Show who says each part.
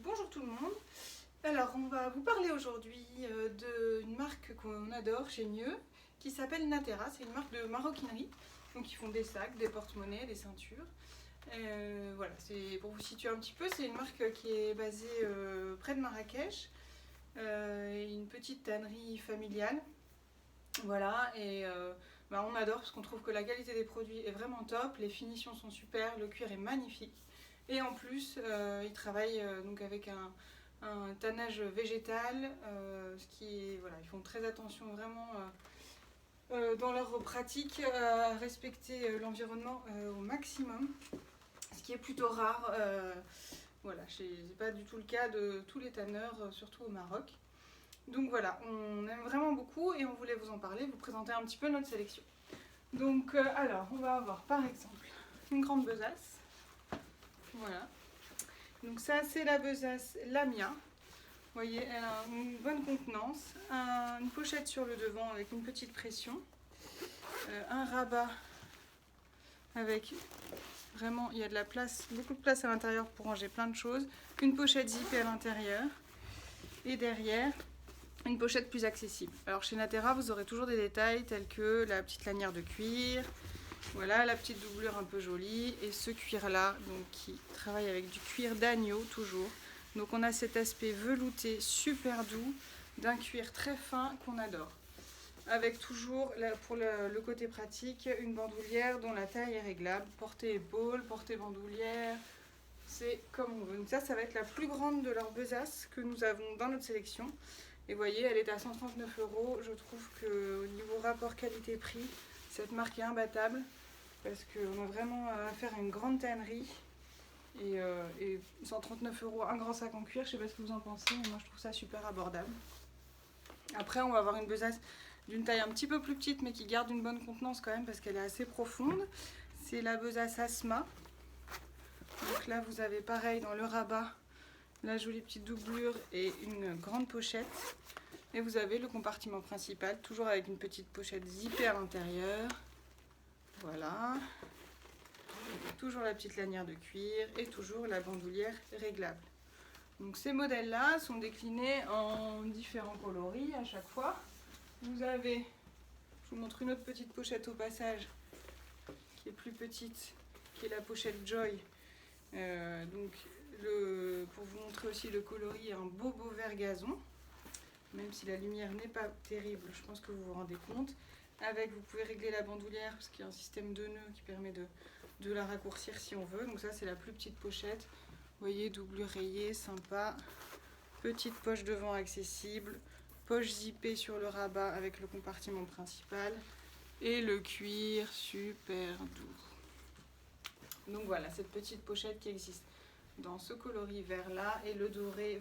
Speaker 1: Bonjour tout le monde. Alors on va vous parler aujourd'hui d'une marque qu'on adore chez Mieux qui s'appelle Natera. C'est une marque de maroquinerie. Donc ils font des sacs, des porte-monnaies, des ceintures. Voilà, c'est pour vous situer un petit peu, c'est une marque qui est basée près de Marrakech. Une petite tannerie familiale. Voilà, on adore parce qu'on trouve que la qualité des produits est vraiment top, les finitions sont super, le cuir est magnifique. Et en plus, ils travaillent donc avec un tannage végétal, voilà, ils font très attention vraiment dans leur pratique à respecter l'environnement au maximum, ce qui est plutôt rare. Voilà, c'est pas du tout le cas de tous les tanneurs, surtout au Maroc. Donc voilà, on aime vraiment beaucoup et on voulait vous en parler, vous présenter un petit peu notre sélection. Donc alors, on va avoir par exemple une grande besace. Voilà. Donc ça, c'est la besace Lamia. Vous voyez, elle a une bonne contenance, une pochette sur le devant avec une petite pression, un rabat avec vraiment, il y a de la place, beaucoup de place à l'intérieur pour ranger plein de choses, une pochette zippée à l'intérieur et derrière une pochette plus accessible. Alors chez Natera, vous aurez toujours des détails tels que la petite lanière de cuir, voilà, la petite doublure un peu jolie et ce cuir là, donc qui travaille avec du cuir d'agneau toujours. Donc on a cet aspect velouté super doux d'un cuir très fin qu'on adore. Avec toujours, pour le côté pratique, une bandoulière dont la taille est réglable, portée épaule, portée bandoulière, c'est comme on veut. Donc ça va être la plus grande de leurs besaces que nous avons dans notre sélection. Et vous voyez, elle est à 139 €. Je trouve qu'au niveau rapport qualité-prix, cette marque est imbattable parce qu'on a vraiment affaire à une grande tannerie. Et 139 €, un grand sac en cuir, je sais pas ce que vous en pensez, mais moi je trouve ça super abordable. Après, on va avoir une besace d'une taille un petit peu plus petite, mais qui garde une bonne contenance quand même parce qu'elle est assez profonde. C'est la besace Asma. Donc là, vous avez pareil dans le rabat, la jolie petite doublure et une grande pochette. Et vous avez le compartiment principal, toujours avec une petite pochette zippée à l'intérieur. Voilà. Toujours la petite lanière de cuir et toujours la bandoulière réglable. Donc ces modèles-là sont déclinés en différents coloris à chaque fois. Vous avez, je vous montre une autre petite pochette au passage, qui est plus petite, qui est la pochette Joy. Pour vous montrer aussi le coloris, un beau vert gazon. Même si la lumière n'est pas terrible, je pense que vous vous rendez compte. Avec, vous pouvez régler la bandoulière parce qu'il y a un système de nœuds qui permet de la raccourcir si on veut. Donc ça, c'est la plus petite pochette. Vous voyez, doublure rayée, sympa. Petite poche devant accessible. Poche zippée sur le rabat avec le compartiment principal. Et le cuir super doux. Donc voilà, cette petite pochette qui existe dans ce coloris vert là et le doré